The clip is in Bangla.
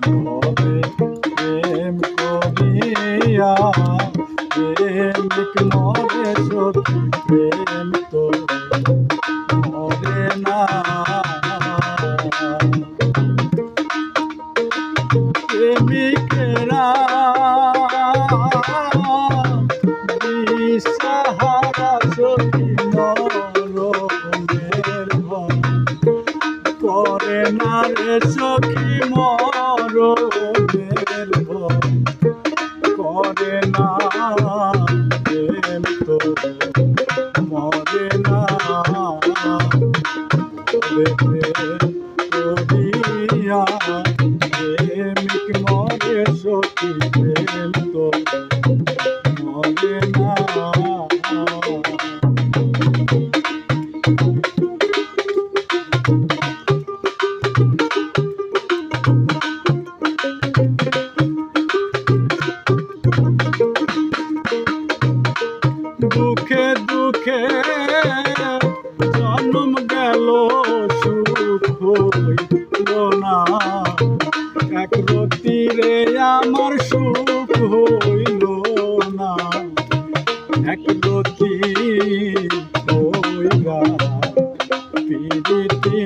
তবে প্রেম করিয়া প্রেমিক মরে সখী প্রেম তো মরে না। প্রেমিকেরা দিশাহারা সখী মরণের ভয় করে না রে সখী মরণের ভয় করে না। প্রেম তো মরে না। করিয়া প্রেমিক মরে সখী প্রেম তো মরে না। দুঃখে দুঃখে জন্ম গেল সুখ হইল না। এক রতিরে আমার সুখ হইল না। এক রতি হইয়া প্রীতি